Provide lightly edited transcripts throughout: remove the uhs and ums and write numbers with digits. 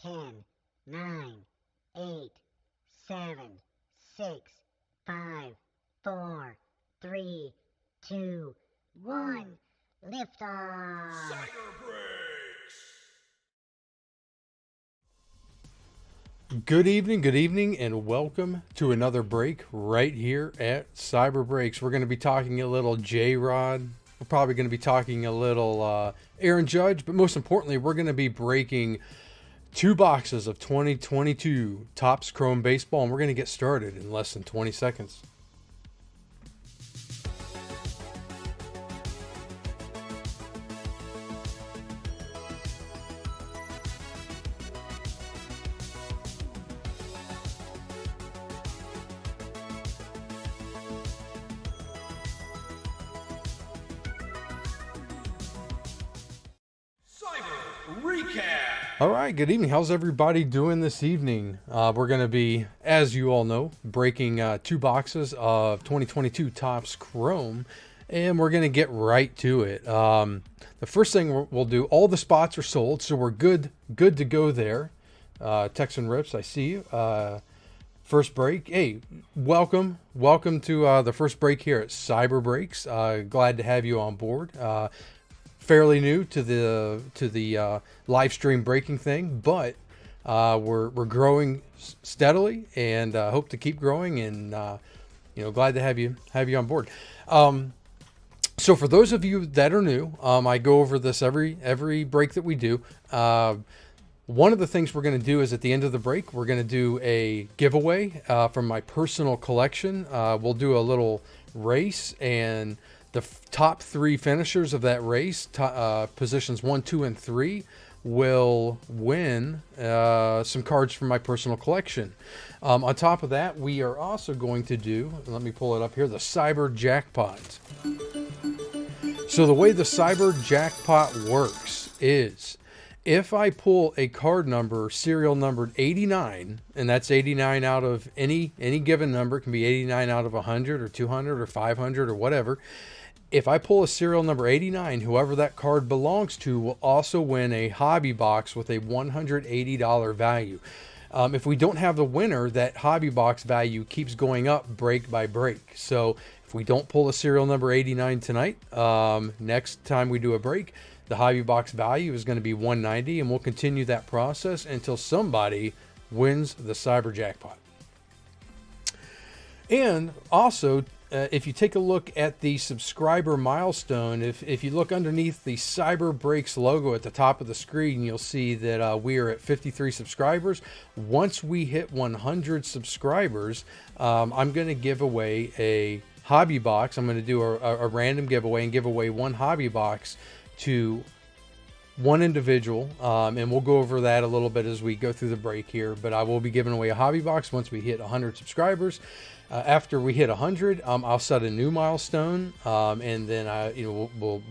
10, 9, 8, 7, 6, 5, 4, 3, 2, 1. Lift off. Good evening, and welcome to another break right here at Cyber Breaks. We're going to be talking a little J-Rod. We're probably going to be talking a little Aaron Judge, but most importantly, we're going to be breaking 2 boxes of 2022 Topps Chrome Baseball, and we're going to get started in less than 20 seconds. All right, good evening. How's everybody doing this evening? We're going to be, as you all know, breaking 2 boxes of 2022 Topps Chrome, and we're going to get right to it. The first thing we'll do, all the spots are sold, so we're good to go there. Texan Rips, I see you. First break. Hey, welcome to the first break here at Cyber Breaks. Glad to have you on board. Fairly new to the live stream breaking thing, but we're growing steadily and hope to keep growing, and glad to have you on board. So for those of you that are new, I go over this every break that we do. One of the things we're going to do is at the end of the break, we're going to do a giveaway from my personal collection. We'll do a little race, and the top 3 finishers of that race, positions 1, 2, and 3, will win some cards from my personal collection. On top of that, we are also going to do, let me pull it up here, the Cyber Jackpot. So the way the Cyber Jackpot works is, if I pull a card number, serial numbered 89, and that's 89 out of any given number, it can be 89 out of 100 or 200 or 500 or whatever. If I pull a serial number 89, whoever that card belongs to will also win a hobby box with a $180 value. If we don't have the winner, that hobby box value keeps going up break by break. So if we don't pull a serial number 89 tonight, next time we do a break, the hobby box value is going to be $190, and we'll continue that process until somebody wins the Cyber Jackpot. And also, if you take a look at the subscriber milestone, if you look underneath the Cyber Breaks logo at the top of the screen, you'll see that we are at 53 subscribers. Once we hit 100 subscribers, I'm going to give away a hobby box. I'm going to do a random giveaway and give away 1 hobby box to 1 individual, and we'll go over that a little bit as we go through the break here, but I will be giving away a hobby box once we hit 100 subscribers. After we hit 100, I'll set a new milestone, and then we'll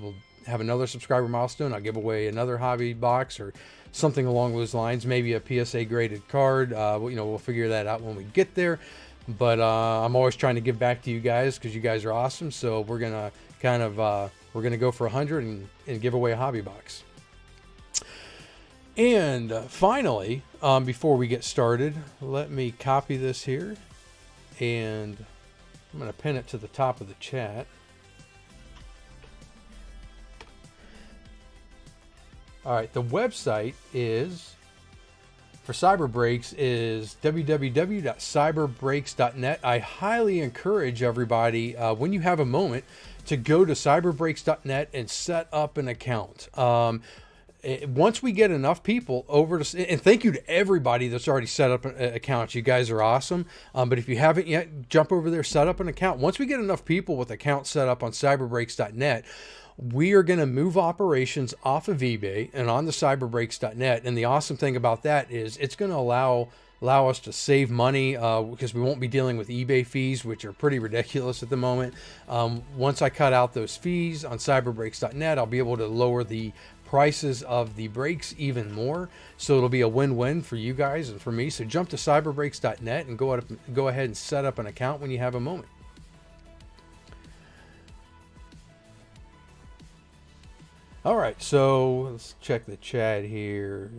have another subscriber milestone. I'll give away another hobby box or something along those lines, maybe a PSA graded card. We'll figure that out when we get there, but I'm always trying to give back to you guys because you guys are awesome, so we're gonna we're gonna go for 100 and give away a hobby box. And finally, before we get started, let me copy this here, and I'm going to pin it to the top of the chat. All right, the website is for Cyber Breaks is www.cyberbreaks.net. I highly encourage everybody, when you have a moment, to go to cyberbreaks.net and set up an account. Once we get enough people over to, and thank you to everybody that's already set up accounts. You guys are awesome. But if you haven't yet, jump over there, set up an account. Once we get enough people with accounts set up on cyberbreaks.net, we are going to move operations off of eBay and on the cyberbreaks.net. And the awesome thing about that is it's going to allow us to save money because we won't be dealing with eBay fees, which are pretty ridiculous at the moment. Once I cut out those fees on cyberbreaks.net, I'll be able to lower the prices of the breaks even more, so it'll be a win-win for you guys and for me. So jump to cyberbreaks.net and go ahead and set up an account when you have a moment. All right, so let's check the chat here.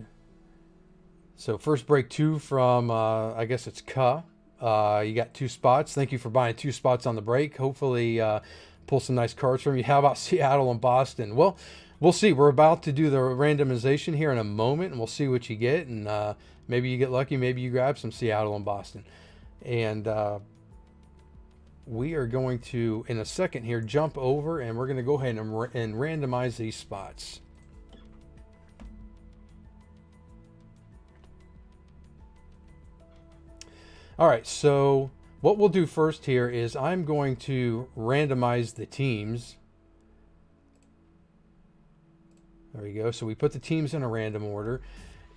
So first break 2 from, I guess it's Ka. You got 2 spots. Thank you for buying 2 spots on the break. Hopefully pull some nice cards from you. How about Seattle and Boston? Well, we'll see. We're about to do the randomization here in a moment, and we'll see what you get. And maybe you get lucky. Maybe you grab some Seattle and Boston. And we are going to, in a second here, jump over, and we're going to go ahead and randomize these spots. All right, so what we'll do first here is I'm going to randomize the teams. There we go. So we put the teams in a random order.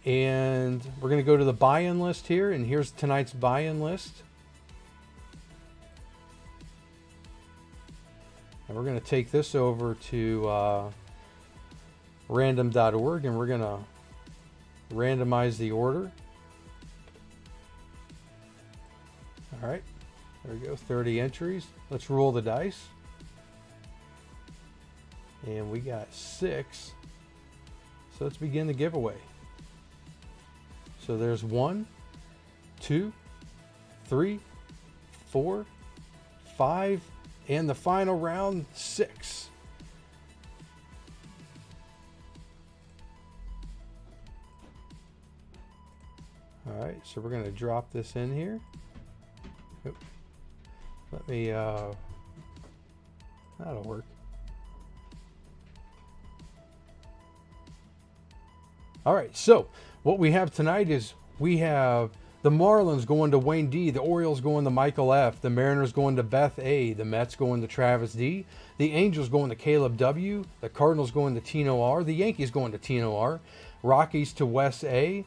And we're going to go to the buy-in list here. And here's tonight's buy-in list. And we're going to take this over to random.org. And we're going to randomize the order. All right, there we go, 30 entries. Let's roll the dice. And we got 6. So let's begin the giveaway. So there's 1, 2, 3, 4, 5, and the final round, 6. All right, so we're going to drop this in here. Let me, that'll work. All right, so what we have tonight is we have the Marlins going to Wayne D, the Orioles going to Michael F, the Mariners going to Beth A, the Mets going to Travis D, the Angels going to Caleb W, the Cardinals going to Tino R, the Yankees going to Tino R, Rockies to Wes A,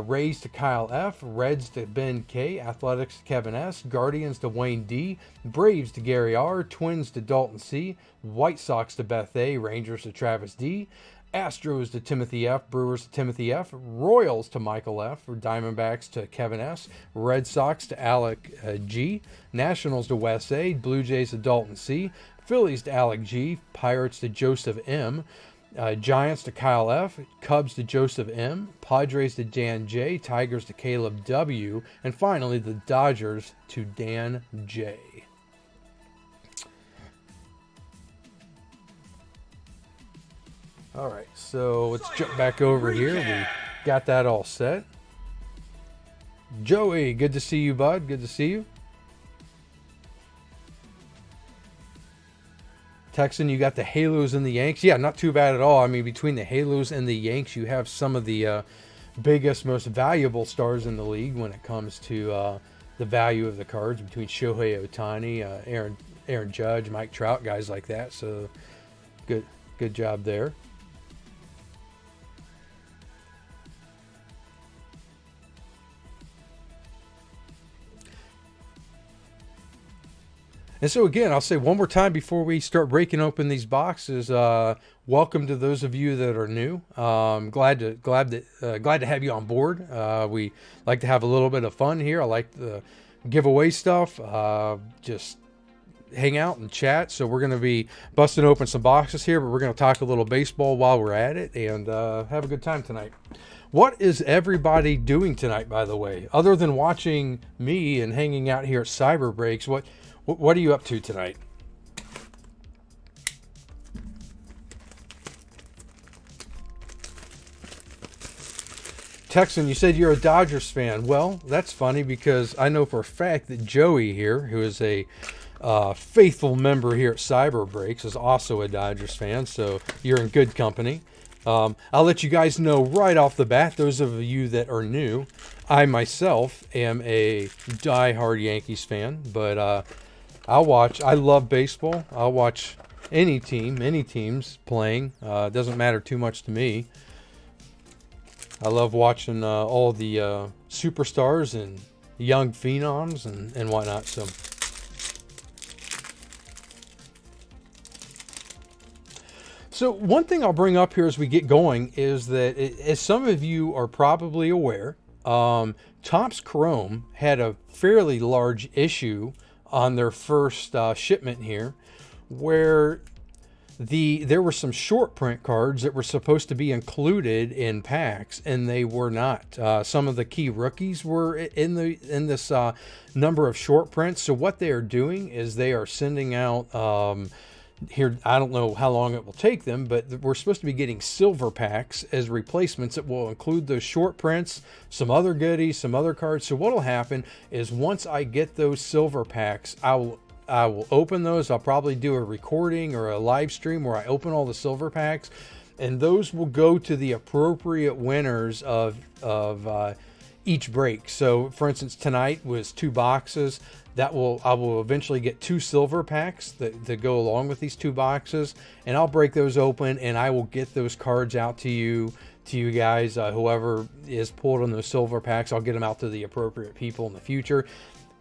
Rays to Kyle F, Reds to Ben K, Athletics to Kevin S, Guardians to Wayne D, Braves to Gary R, Twins to Dalton C, White Sox to Beth A, Rangers to Travis D, Astros to Timothy F, Brewers to Timothy F, Royals to Michael F, Diamondbacks to Kevin S, Red Sox to Alec G, Nationals to Wes A, Blue Jays to Dalton C, Phillies to Alec G, Pirates to Joseph M, Giants to Kyle F, Cubs to Joseph M, Padres to Dan J, Tigers to Caleb W, and finally the Dodgers to Dan J. All right, so let's jump back over here. We got that all set. Joey, good to see you, bud. Good to see you. Texan, you got the Halos and the Yanks. Yeah, not too bad at all. I mean, between the Halos and the Yanks, you have some of the biggest, most valuable stars in the league when it comes to the value of the cards, between Shohei Ohtani, Aaron Judge, Mike Trout, guys like that. So good job there. And so again, I'll say one more time before we start breaking open these boxes. Welcome to those of you that are new. Glad to have you on board. We like to have a little bit of fun here. I like the giveaway stuff. Just hang out and chat. So we're going to be busting open some boxes here, but we're going to talk a little baseball while we're at it and have a good time tonight. What is everybody doing tonight, by the way, other than watching me and hanging out here at Cyber Breaks? What are you up to tonight? Texan, you said you're a Dodgers fan. Well, that's funny because I know for a fact that Joey here, who is a faithful member here at Cyber Breaks, is also a Dodgers fan, so you're in good company. I'll let you guys know right off the bat, those of you that are new, I myself am a diehard Yankees fan, but I love baseball. I'll watch any teams playing. It doesn't matter too much to me. I love watching all the superstars and young phenoms and whatnot. So one thing I'll bring up here as we get going is that, as some of you are probably aware, Topps Chrome had a fairly large issue on their first shipment here, where there were some short print cards that were supposed to be included in packs, and they were not. Some of the key rookies were in this number of short prints. So what they are doing is they are sending out here. I don't know how long it will take them, but we're supposed to be getting silver packs as replacements that will include those short prints, some other goodies, some other cards. So what will happen is once I get those silver packs, I will open those. I'll probably do a recording or a live stream where I open all the silver packs, and those will go to the appropriate winners of each break. So for instance, tonight was 2 boxes. I will eventually get 2 silver packs that go along with these 2 boxes, and I'll break those open, and I will get those cards out to you guys. Whoever is pulled on those silver packs, I'll get them out to the appropriate people in the future.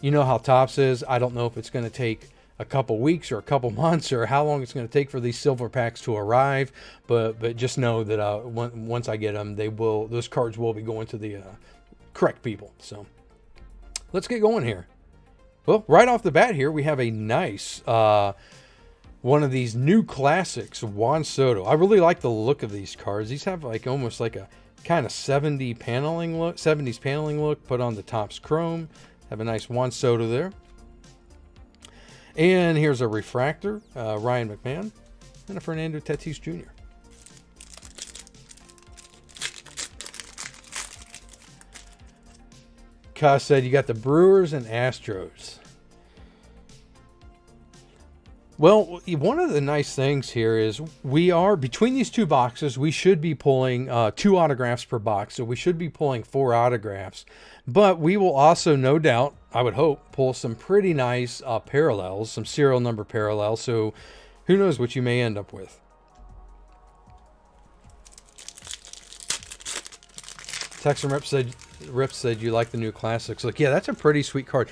You know how Topps is. I don't know if it's going to take a couple weeks or a couple months or how long it's going to take for these silver packs to arrive, but just know that once I get them, those cards will be going to the correct people. So let's get going here. Well, right off the bat here, we have a nice one of these new classics, Juan Soto. I really like the look of these cards. These have like almost like a kind of 70s paneling look put on the Topps chrome. Have a nice Juan Soto there. And here's a Refractor, Ryan McMahon, and a Fernando Tatis Jr. Ka said you got the Brewers and Astros. Well, one of the nice things here is we are, between these 2 boxes, we should be pulling 2 autographs per box. So we should be pulling 4 autographs. But we will also, no doubt, I would hope, pull some pretty nice parallels, some serial number parallels. So who knows what you may end up with. Texan Rip said you like the new classics. Look, yeah, that's a pretty sweet card.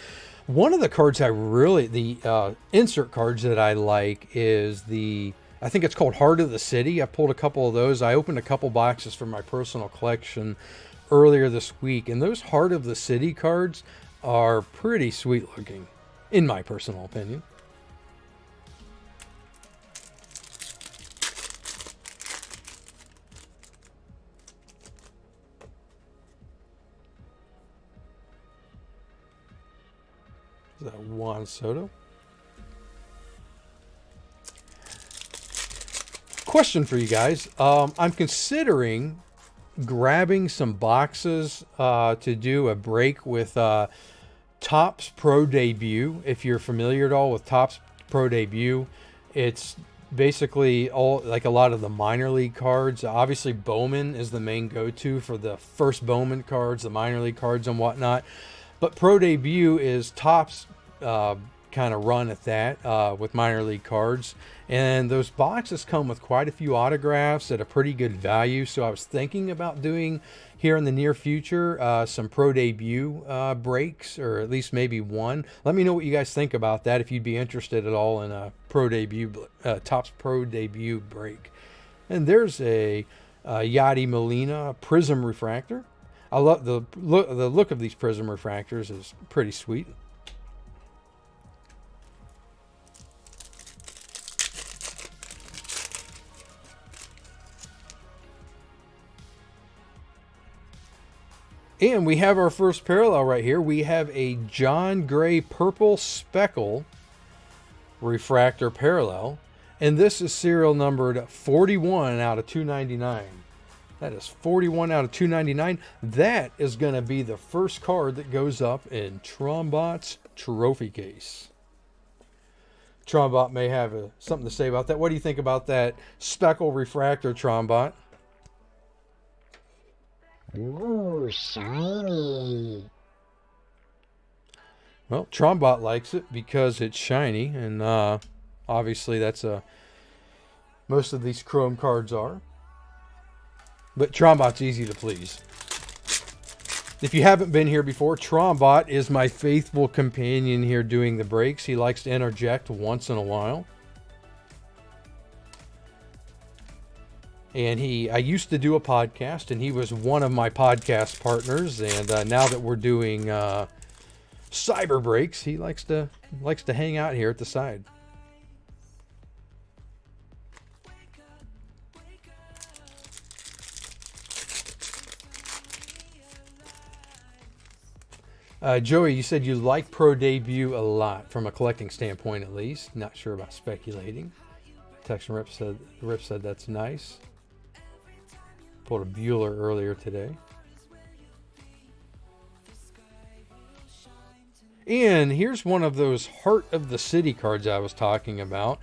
One of the cards the insert cards that I like is I think it's called Heart of the City. I pulled a couple of those. I opened a couple boxes from my personal collection earlier this week, and those Heart of the City cards are pretty sweet looking, in my personal opinion. Is that Juan Soto? Question for you guys. I'm considering grabbing some boxes to do a break with Topps Pro Debut. If you're familiar at all with Topps Pro Debut, it's basically all like a lot of the minor league cards. Obviously, Bowman is the main go-to for the first Bowman cards, the minor league cards and whatnot. But Pro Debut is Topps kind of run at that with minor league cards. And those boxes come with quite a few autographs at a pretty good value. So I was thinking about doing here in the near future some Pro Debut breaks, or at least maybe one. Let me know what you guys think about that, if you'd be interested at all in a Pro Debut, Topps Pro Debut break. And there's a Yadi Molina Prism Refractor. I love the look of these Prism refractors is pretty sweet. And we have our first parallel right here. We have a John Gray Purple Speckle refractor parallel. And this is serial numbered 41 out of 299. That is 41 out of 299. That is going to be the first card that goes up in Trombot's trophy case. Trombot may have something to say about that. What do you think about that Speckle refractor, Trombot? Ooh, shiny. Well, Trombot likes it because it's shiny, and obviously that's most of these chrome cards are. But Trombot's easy to please. If you haven't been here before, Trombot is my faithful companion here doing the breaks. He likes to interject once in a while. And I used to do a podcast, and he was one of my podcast partners. And now that we're doing cyber breaks, he likes to hang out here at the side. Joey, you said you like Pro Debut a lot from a collecting standpoint, at least. Not sure about speculating. Text Rip said that's nice. Pulled a Bueller earlier today. And here's one of those Heart of the City cards I was talking about.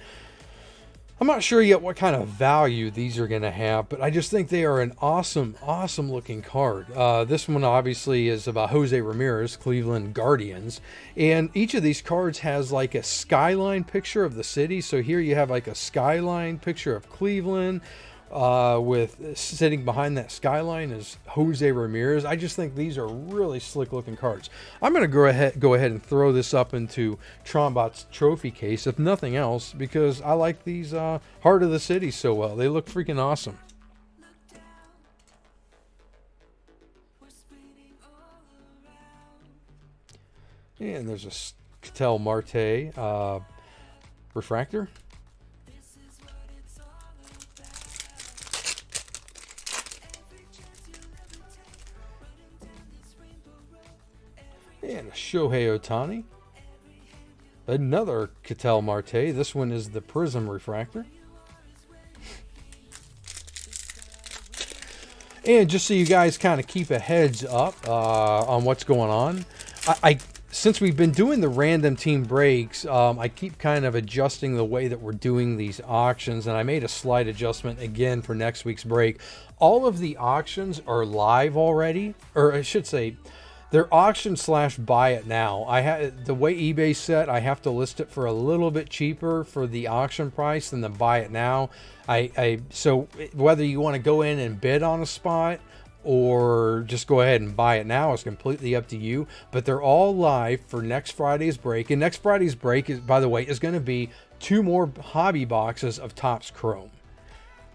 I'm not sure yet what kind of value these are going to have, but I just think they are an awesome, awesome looking card. This one obviously is about Jose Ramirez, Cleveland Guardians. And each of these cards has like a skyline picture of the city. So here you have like a skyline picture of Cleveland. With sitting behind that skyline is Jose Ramirez. I just think these are really slick looking cards. I'm going to go ahead and throw this up into Trombot's trophy case, if nothing else, because I like these Heart of the City so well. They look freaking awesome. And there's a Ketel Marte refractor. And Shohei Ohtani. Another Ketel Marte. This one is the Prism Refractor. And just so you guys kind of keep a heads up on what's going on, since we've been doing the random team breaks, I keep kind of adjusting the way that we're doing these auctions, and I made a slight adjustment again for next week's break. All of the auctions are live already, or I should say, they're auction / buy it now. The way eBay's set, I have to list it for a little bit cheaper for the auction price than the buy it now. So whether you want to go in and bid on a spot or just go ahead and buy it now is completely up to you. But they're all live for next Friday's break. And next Friday's break, is, by the way, is going to be 2 more hobby boxes of Topps Chrome.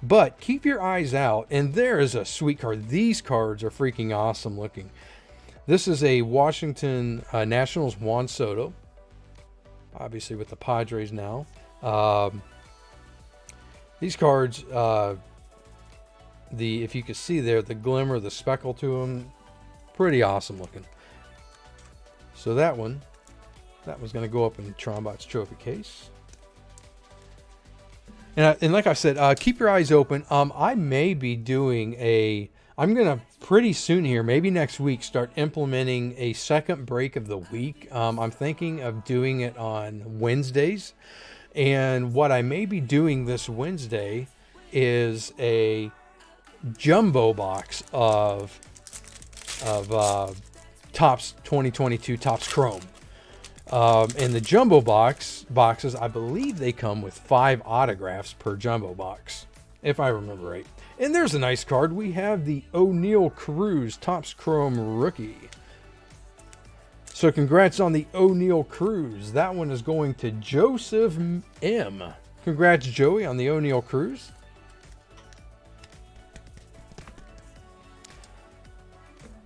But keep your eyes out, and there is a sweet card. These cards are freaking awesome looking. This is a Washington Nationals Juan Soto, obviously with the Padres now. These cards, if you can see there, the glimmer, the speckle to them, pretty awesome looking. So that was going to go up in Trombot's trophy case. And like I said, keep your eyes open. I may be doing I'm going to pretty soon here, maybe next week, start implementing a second break of the week. I'm thinking of doing it on Wednesdays. And what I may be doing this Wednesday is a jumbo box of Topps 2022 Topps Chrome. And the jumbo boxes, I believe they come with 5 autographs per jumbo box, if I remember right. And there's a nice card. We have the O'Neal Cruz Topps Chrome rookie. So congrats on the O'Neal Cruz. That one is going to Joseph M. Congrats, Joey, on the O'Neal Cruz.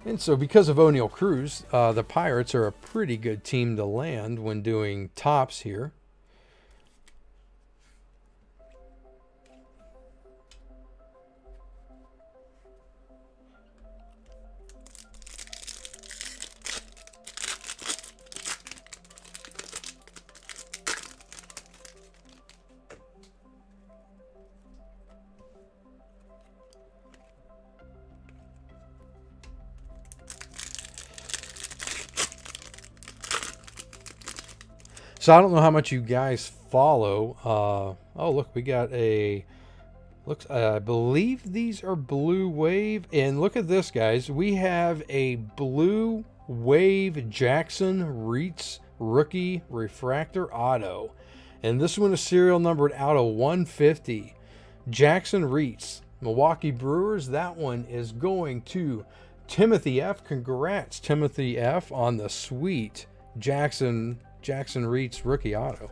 And so because of O'Neal Cruz, the Pirates are a pretty good team to land when doing tops here. So I don't know how much you guys follow. Oh, look, we got I believe these are Blue Wave. And look at this, guys. We have a Blue Wave Jackson Reitz rookie refractor auto. And this one is serial numbered out of 150. Jackson Reitz, Milwaukee Brewers. That one is going to Timothy F. Congrats, Timothy F. on the sweet Jackson Reitz rookie auto.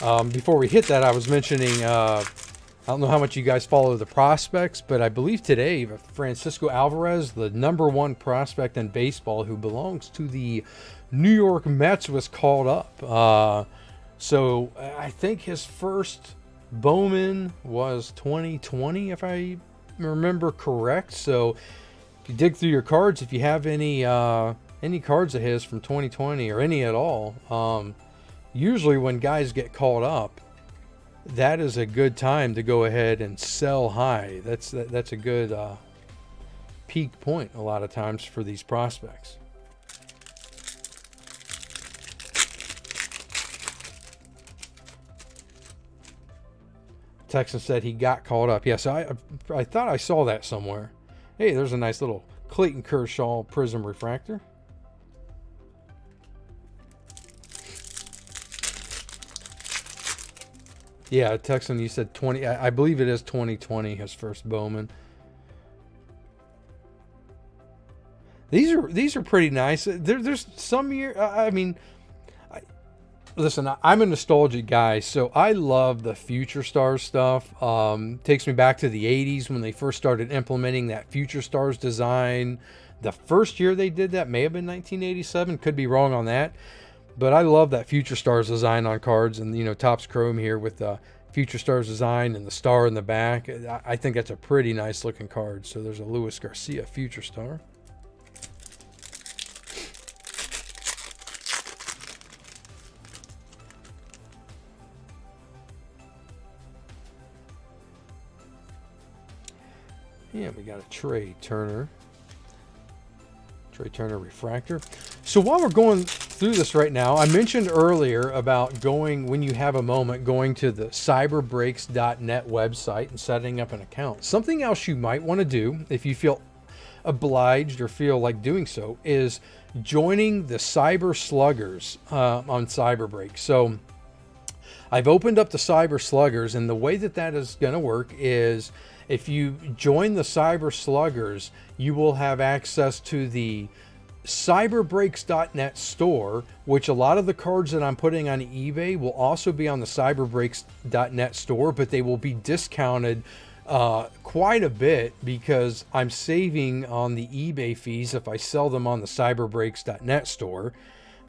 Before we hit that, I was mentioning, I don't know how much you guys follow the prospects, but I believe today Francisco Alvarez, the #1 prospect in baseball who belongs to the New York Mets, was called up. So I think his first Bowman was 2020, if I remember correct. So if you dig through your cards, if you have any cards of his from 2020 or any at all, usually when guys get called up, that is a good time to go ahead and sell high. That's a good peak point a lot of times for these prospects. Texan said he got called up. Yes, I thought I saw that somewhere. Hey, there's a nice little Clayton Kershaw Prism Refractor. Yeah, Texan, you said 20. I believe it is 2020, his first Bowman. These are pretty nice. There's some year. I mean, listen, I'm a nostalgic guy, so I love the Future Stars stuff. Takes me back to the 80s when they first started implementing that Future Stars design. The first year they did that may have been 1987. Could be wrong on that. But I love that Future Stars design on cards, and Topps Chrome here with the Future Stars design and the star in the back. I think that's a pretty nice looking card. So there's a Luis Garcia Future Star. Yeah, we got a Trey Turner Refractor. So while we're going through this right now, I mentioned earlier about going, when you have a moment, going to the cyberbreaks.net website and setting up an account. Something else you might want to do, if you feel obliged or feel like doing so, is joining the Cyber Sluggers on Cyberbreak. So I've opened up the Cyber Sluggers, and the way that is going to work is, if you join the Cyber Sluggers, you will have access to the cyberbreaks.net store, which a lot of the cards that I'm putting on eBay will also be on the cyberbreaks.net store, but they will be discounted quite a bit because I'm saving on the eBay fees if I sell them on the cyberbreaks.net store.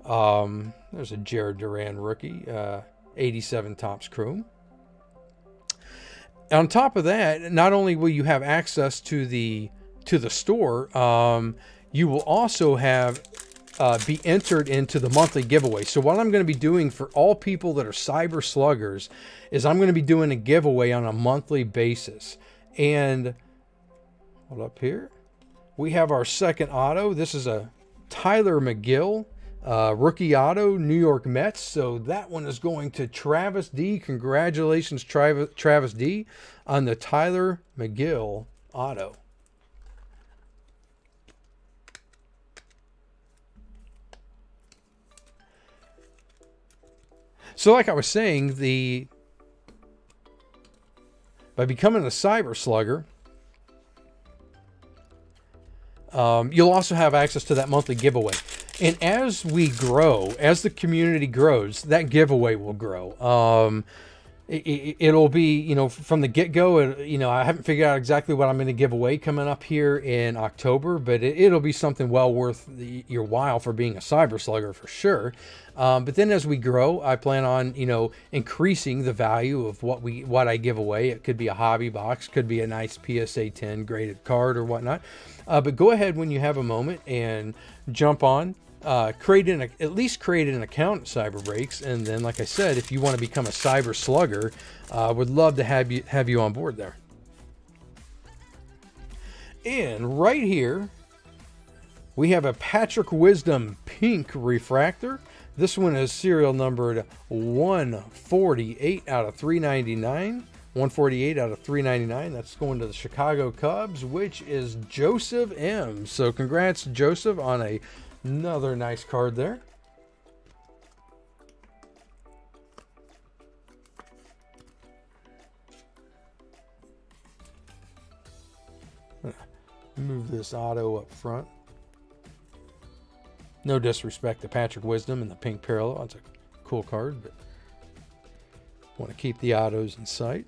There's a Jared Duran rookie, 87 Topps Chrome. On top of that, not only will you have access to the store, you will also have be entered into the monthly giveaway. So what I'm going to be doing for all people that are Cyber Sluggers is I'm going to be doing a giveaway on a monthly basis. And hold up here, we have our second auto. This is a Tyler McGill rookie auto, New York Mets. So that one is going to Travis D. Congratulations, Travis D. on the Tyler McGill auto. So like I was saying, by becoming a Cyber Slugger, you'll also have access to that monthly giveaway. And as we grow, as the community grows, that giveaway will grow. It'll be, from the get-go, I haven't figured out exactly what I'm going to give away coming up here in October, but it'll be something well worth your while for being a Cyber Slugger for sure. But then as we grow, I plan on, increasing the value of what I give away. It could be a hobby box, could be a nice PSA 10 graded card or whatnot. But go ahead when you have a moment and jump on. At least create an account at Cyberbreaks, and then, like I said, if you want to become a Cyber Slugger, would love to have you on board there. And right here, we have a Patrick Wisdom Pink Refractor. This one is serial numbered 148 out of 399. 148 out of 399. That's going to the Chicago Cubs, which is Joseph M. So congrats, Joseph, on another nice card there. Move this auto up front. No disrespect to Patrick Wisdom and the pink parallel. That's a cool card, but Want to keep the autos in sight.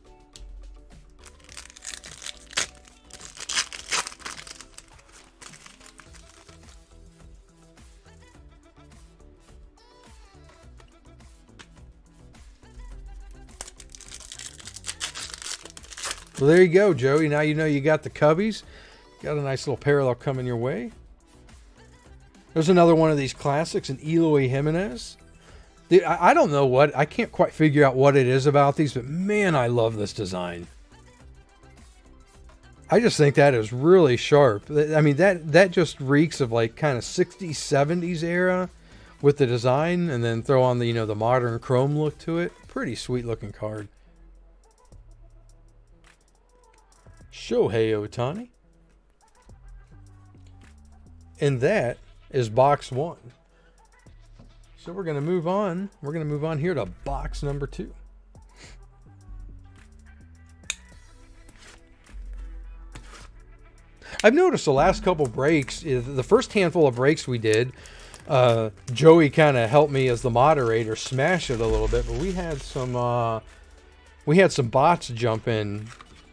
Well, there you go, Joey. Now you know you got the Cubbies. Got a nice little parallel coming your way. There's another one of these classics, an Eloy Jimenez. Dude, I don't know what, I can't quite figure out what it is about these, but man, I love this design. I just think that is really sharp. I mean, that just reeks of like kind of 60s, 70s era with the design, and then throw on the, you know, the modern chrome look to it. Pretty sweet looking card. Shohei Ohtani. And that is box 1. So we're going to move on. We're going to move on here to box number 2. I've noticed the last couple breaks, the first handful of breaks we did, Joey kind of helped me as the moderator smash it a little bit, but we had some bots jump in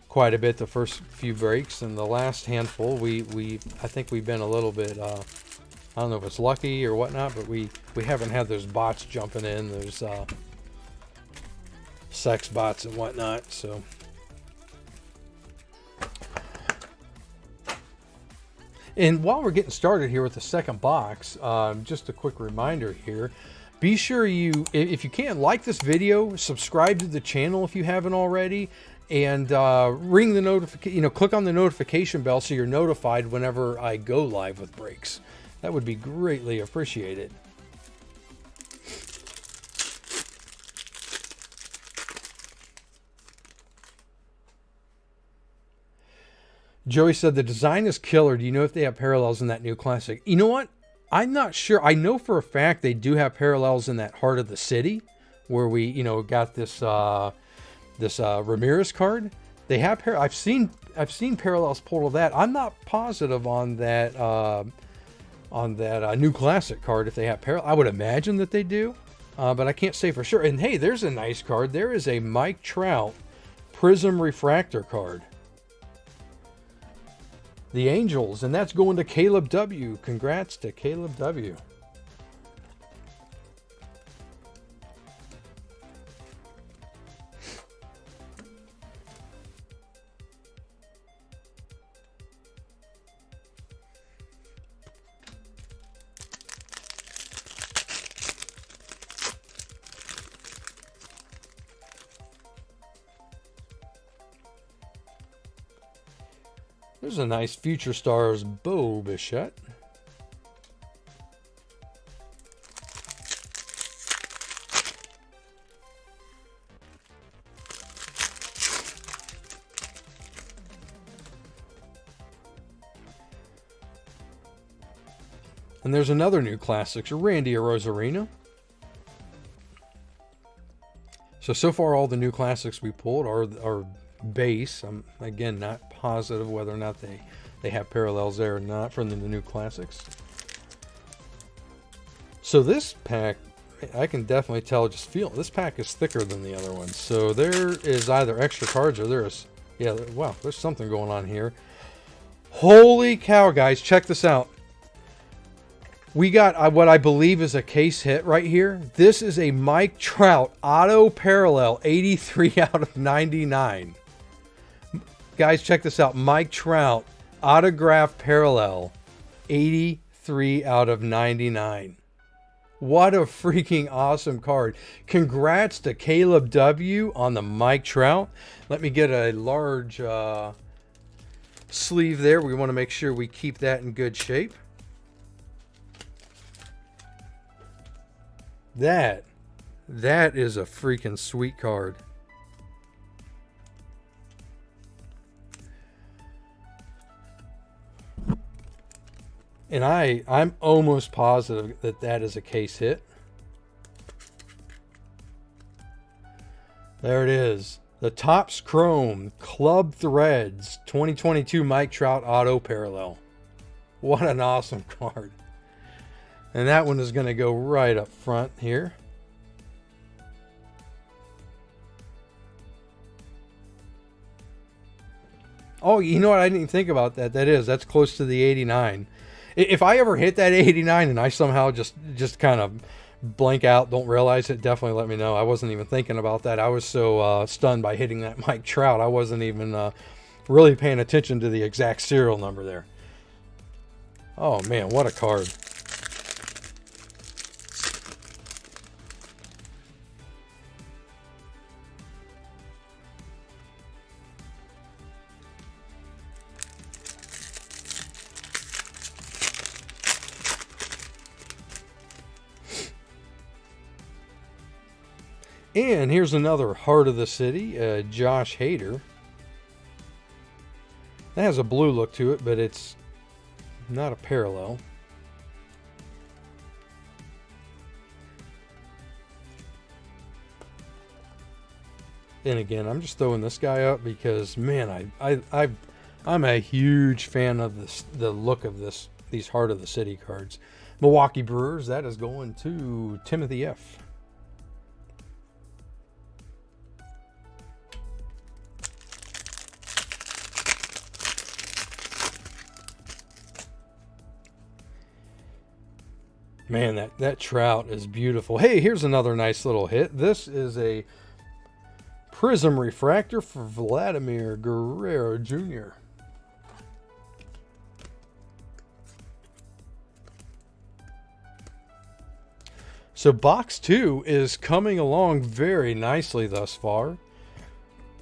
quite a bit the first few breaks, and the last handful I think we've been a little bit I don't know if it's lucky or whatnot, but we haven't had those bots jumping in, those sex bots and whatnot. So and while we're getting started here with the second box, just a quick reminder here. Be sure you, if you can, like this video, subscribe to the channel if you haven't already, and ring the notification, click on the notification bell so you're notified whenever I go live with breaks. That would be greatly appreciated. Joey said the design is killer. Do you know if they have parallels in that new classic? You know what? I'm not sure. I know for a fact they do have parallels in that Heart of the City, where we, got this Ramirez card. They have I've seen parallels pulled of that. I'm not positive on that new classic card if they have parallel. I would imagine that they do, but I can't say for sure. And hey, there's a nice card. There is a Mike Trout Prism Refractor card. The Angels, and that's going to Caleb W. Congrats to Caleb W. There's a nice Future Stars Bo Bichette. And there's another new classic, Randy Arozarena. So far all the new classics we pulled are base. I'm again not positive whether or not they have parallels there or not from the new classics. So this pack, I can definitely tell, just feel this pack is thicker than the other ones. So there is either extra cards or there's, yeah, wow, there's something going on here. Holy cow, guys, check this out. We got what I believe is a case hit right here. This is a Mike Trout auto parallel, 83 out of 99. Guys, check this out. Mike Trout autograph parallel, 83 out of 99. What a freaking awesome card. Congrats to Caleb W. on the Mike Trout. Let me get a large sleeve there. We want to make sure we keep that in good shape. That is a freaking sweet card. And I'm almost positive that is a case hit. There it is. The Topps Chrome Club Threads 2022 Mike Trout Auto Parallel. What an awesome card. And that one is going to go right up front here. Oh, you know what? I didn't even think about that. That's close to the 89. If I ever hit that 89 and I somehow just kind of blank out, don't realize it, definitely let me know. I wasn't even thinking about that. I was so stunned by hitting that Mike Trout. I wasn't even really paying attention to the exact serial number there. Oh, man, what a card. And here's another Heart of the City, Josh Hader. That has a blue look to it, but it's not a parallel. And again, I'm just throwing this guy up because, man, I'm a huge fan of the look of these Heart of the City cards. Milwaukee Brewers, that is going to Timothy F. Man, that Trout is beautiful. Hey, here's another nice little hit. This is a Prism Refractor for Vladimir Guerrero Jr. So box 2 is coming along very nicely thus far.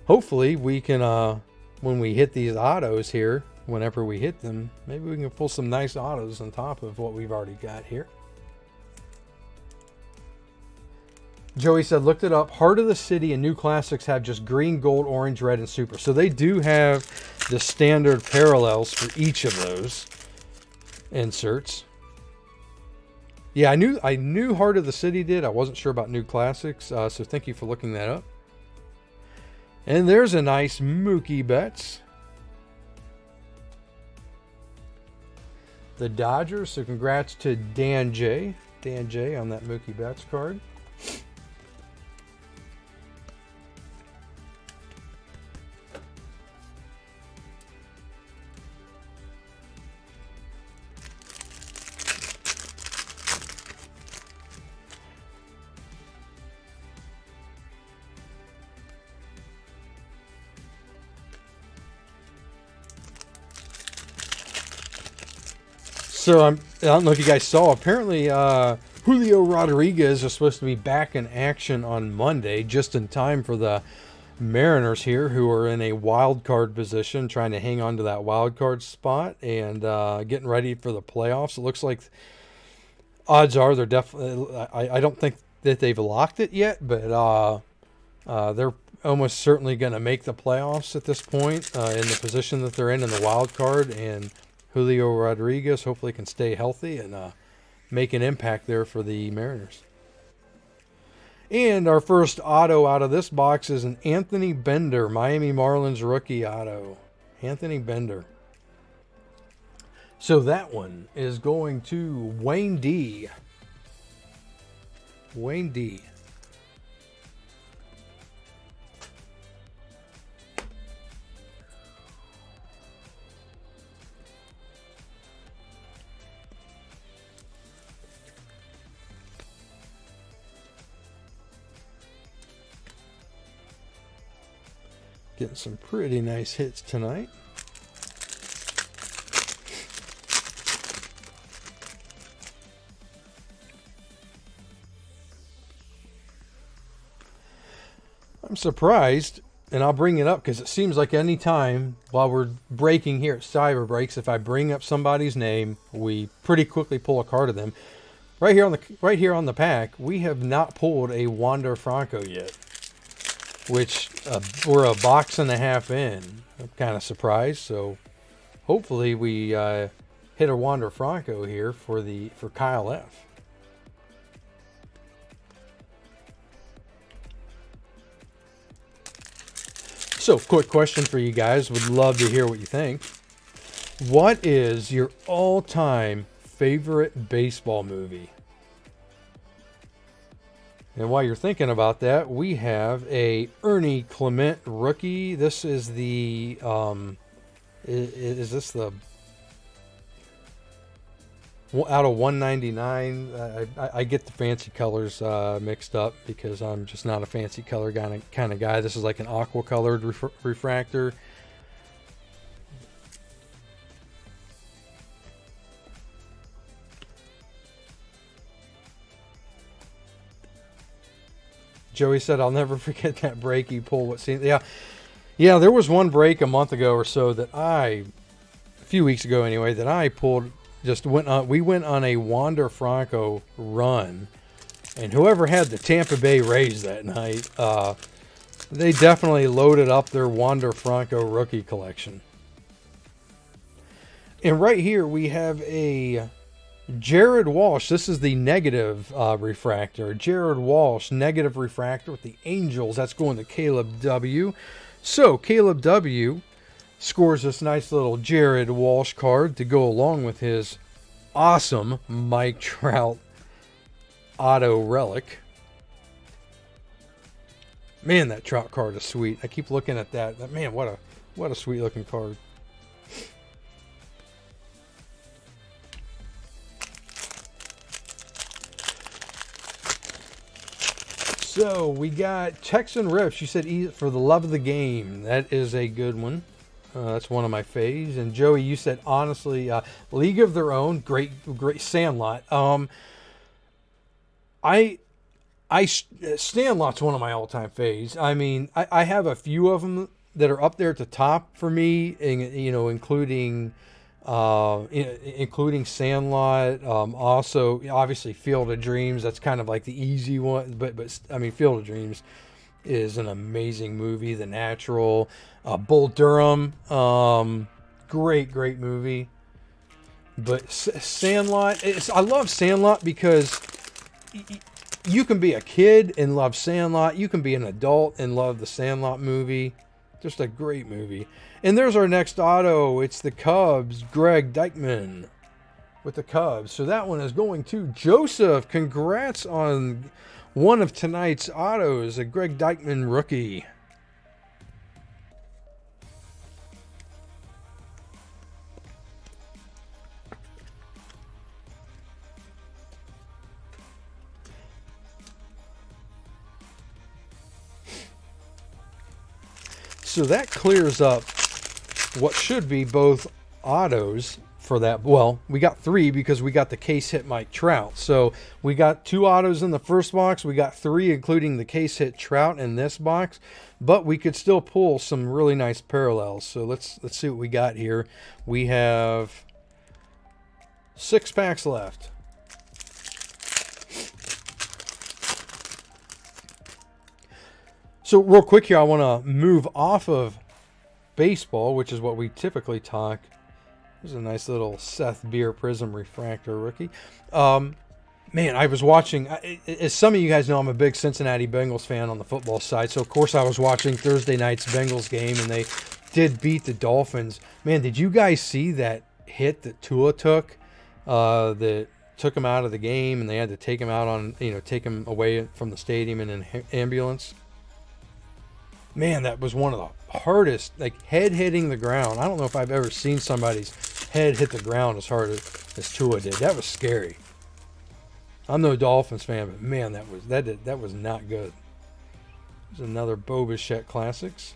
Hopefully we can, when we hit these autos here, whenever we hit them, maybe we can pull some nice autos on top of what we've already got here. Joey said, looked it up. Heart of the City and New Classics have just green, gold, orange, red, and super. So they do have the standard parallels for each of those inserts. Yeah, I knew Heart of the City did. I wasn't sure about New Classics. So thank you for looking that up. And there's a nice Mookie Betts. The Dodgers. So congrats to Dan J. Dan J on that Mookie Betts card. So I don't know if you guys saw, apparently Julio Rodriguez is supposed to be back in action on Monday, just in time for the Mariners here, who are in a wild card position, trying to hang on to that wild card spot and getting ready for the playoffs. It looks like odds are they're definitely, I don't think that they've locked it yet, but they're almost certainly going to make the playoffs at this point in the position that they're in the wild card. And Julio Rodriguez hopefully can stay healthy and make an impact there for the Mariners. And our first auto out of this box is an Anthony Bender, Miami Marlins rookie auto. Anthony Bender. So that one is going to Wayne D. Wayne D. Getting some pretty nice hits tonight. I'm surprised, and I'll bring it up because it seems like any time while we're breaking here at Cyber Breaks, if I bring up somebody's name, we pretty quickly pull a card of them. Right here on the pack, we have not pulled a Wander Franco yet, which we're a box and a half in. I'm kind of surprised. So hopefully we hit a Wander Franco here for Kyle F. So quick question for you guys. Would love to hear what you think. What is your all-time favorite baseball movie? And while you're thinking about that, we have a Ernie Clement rookie. This is the Is this the out of 199? I get the fancy colors mixed up because I'm just not a fancy color kind of guy. This is like an aqua colored refractor. Joey said, "I'll never forget that break he pulled." What seemed, yeah, there was one break a month ago or so that a few weeks ago anyway, that I pulled. Just went on. We went on a Wander Franco run, and whoever had the Tampa Bay Rays that night, they definitely loaded up their Wander Franco rookie collection. And right here we have a Jared Walsh. This is the negative refractor. Jared Walsh, negative refractor with the Angels. That's going to Caleb W. So Caleb W scores this nice little Jared Walsh card to go along with his awesome Mike Trout auto relic. Man, that Trout card is sweet. I keep looking at that. Man, what a sweet looking card. So we got Texan Rip. She said, "Eat for the love of the game." That is a good one. That's one of my faves. And Joey, you said, honestly, League of Their Own, great Sandlot. Sandlot's one of my all-time faves. I mean, I have a few of them that are up there at the top for me, and, you know, including Sandlot. Also, obviously, Field of Dreams. That's kind of like the easy one, but I mean, Field of Dreams is an amazing movie. The Natural, Bull Durham, great movie. But Sandlot, I love Sandlot because you can be a kid and love Sandlot. You can be an adult and love the Sandlot movie. Just a great movie. And there's our next auto. It's the Cubs, Greg Deichmann with the Cubs. So that one is going to Joseph. Congrats on one of tonight's autos, a Greg Deichmann rookie. So that clears up what should be both autos for that. Well, we got three because we got the case hit Mike Trout. So we got two autos in the first box. We got three, including the case hit Trout in this box. But we could still pull some really nice parallels. So let's see what we got here. We have 6 packs left. So real quick here, I want to move off of baseball, which is what we typically talk. There's a nice little Seth Beer Prism Refractor rookie. Man, I was watching, as some of you guys know, I'm a big Cincinnati Bengals fan on the football side. So, of course, I was watching Thursday night's Bengals game, and they did beat the Dolphins. Man, did you guys see that hit that Tua took that took him out of the game, and they had to take him out on, take him away from the stadium in an ambulance? Man, that was one of the hardest, like, head hitting the ground. I don't know if I've ever seen somebody's head hit the ground as hard as Tua did. That was scary. I'm no Dolphins fan, but man, that was not good. There's another Bo Bichette Classics.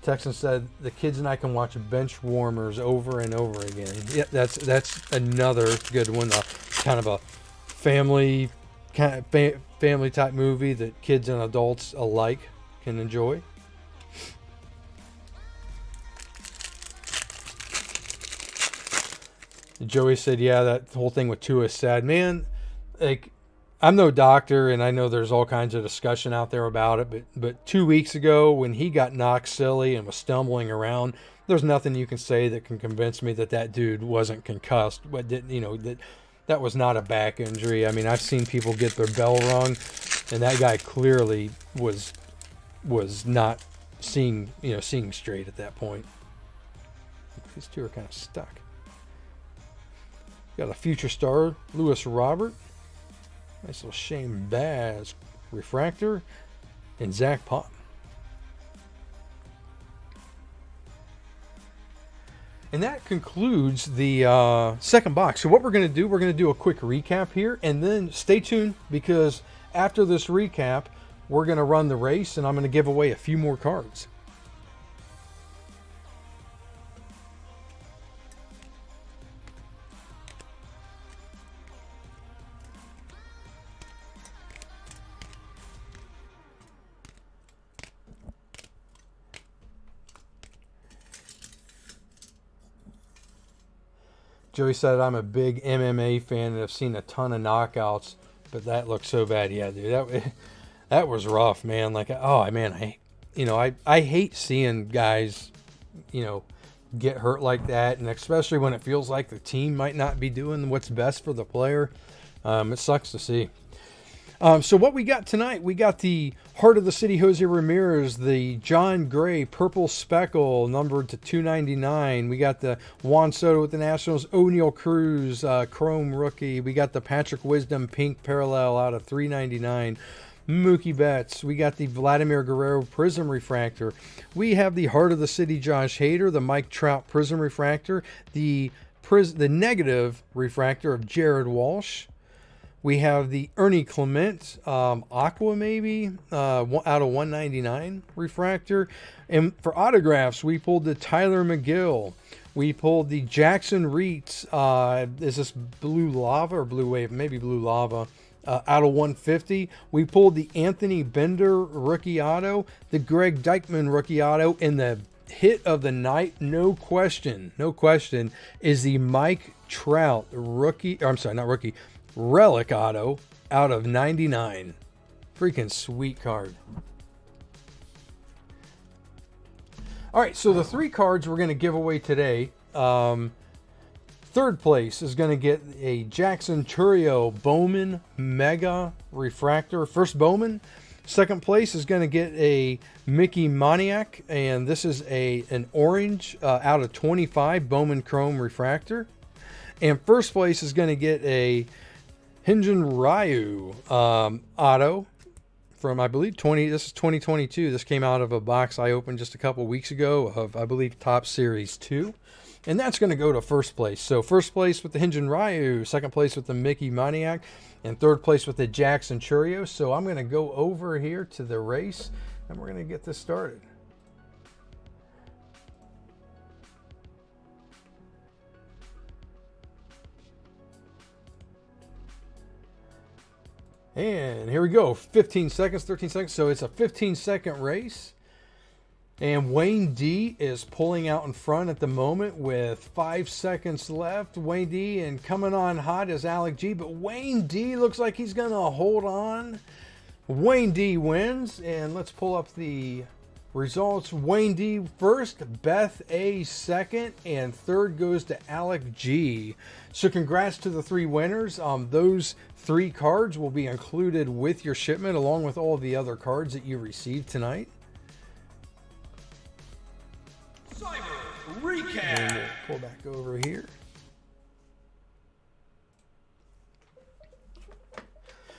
Texan said the kids and I can watch bench warmers over and over again. Yeah, that's another good one. Kind of a family type movie that kids and adults alike can enjoy. Joey said, yeah, that whole thing with Tua is sad. Man, like, I'm no doctor, and I know there's all kinds of discussion out there about it, but 2 weeks ago when he got knocked silly and was stumbling around, there's nothing you can say that can convince me that dude wasn't concussed, but didn't, that was not a back injury. I mean, I've seen people get their bell rung, and that guy clearly was not seeing straight at that point. These two are kind of stuck. Got a future star, Lewis Robert. Nice little Shane Baz refractor. and Zach Pop. And that concludes the second box. So what we're going to do a quick recap here, and then stay tuned, because after this recap, we're going to run the race, and I'm going to give away a few more cards. Joey said, I'm a big MMA fan and I've seen a ton of knockouts, but that looked so bad. Yeah, dude, that was rough, man. Like, oh, man, I hate seeing guys, get hurt like that, and especially when it feels like the team might not be doing what's best for the player. It sucks to see. So what we got tonight, we got the Heart of the City Jose Ramirez, the John Gray Purple Speckle numbered to 299. We got the Juan Soto with the Nationals, O'Neal Cruz Chrome Rookie. We got the Patrick Wisdom Pink Parallel out of 399. Mookie Betts. We got the Vladimir Guerrero Prism Refractor. We have the Heart of the City Josh Hader, the Mike Trout Prism Refractor, the negative refractor of Jared Walsh. We have the Ernie Clement Aqua, maybe, out of 199 refractor. And for autographs, we pulled the Tyler McGill. We pulled the Jackson Reitz. Is this Blue Lava or Blue Wave? Maybe Blue Lava. Out of 150. We pulled the Anthony Bender rookie auto, the Greg Dykman rookie auto, and the hit of the night, no question, is the Mike Trout relic auto out of 99. Freaking sweet card. All right, so the three cards we're going to give away today. Third place is going to get a Jackson Chourio Bowman Mega Refractor. First Bowman. Second place is going to get a Mickey Moniak, and this is an orange out of 25 Bowman Chrome Refractor. And first place is going to get a Hyun-Jin Ryu auto from, I believe, this is 2022. This came out of a box I opened just a couple weeks ago of, I believe, Top Series 2. And that's going to go to first place. So first place with the Hyun-Jin Ryu, second place with the Mickey Moniak, and third place with the Jackson Chourio. So I'm going to go over here to the race, and we're going to get this started. And here we go. 15 seconds, 13 seconds. So it's a 15-second race. And Wayne D is pulling out in front at the moment with 5 seconds left. Wayne D, and coming on hot is Alec G. But Wayne D looks like he's going to hold on. Wayne D wins. And let's pull up the results. Wayne D first, Beth A second, and third goes to Alec G. So congrats to the three winners. Those three cards will be included with your shipment along with all the other cards that you received tonight. Recap. And we'll pull back over here.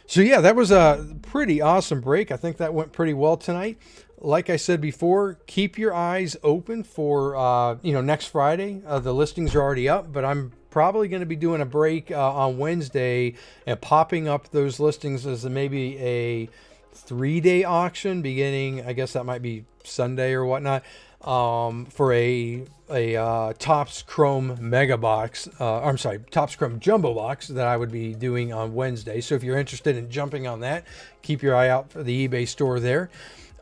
So yeah, that was a pretty awesome break. I think that went pretty well tonight. Like I said before, keep your eyes open for next Friday. The listings are already up, but I'm probably going to be doing a break on Wednesday and popping up those listings as maybe a 3-day auction beginning. I guess that might be Sunday or whatnot. For a Topps Chrome Mega Box, Topps Chrome Jumbo Box that I would be doing on Wednesday. So if you're interested in jumping on that, keep your eye out for the eBay store there.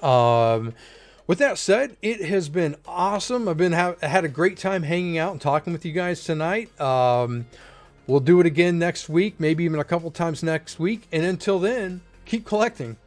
With that said, it has been awesome. I had a great time hanging out and talking with you guys tonight. We'll do it again next week, maybe even a couple times next week. And until then, keep collecting.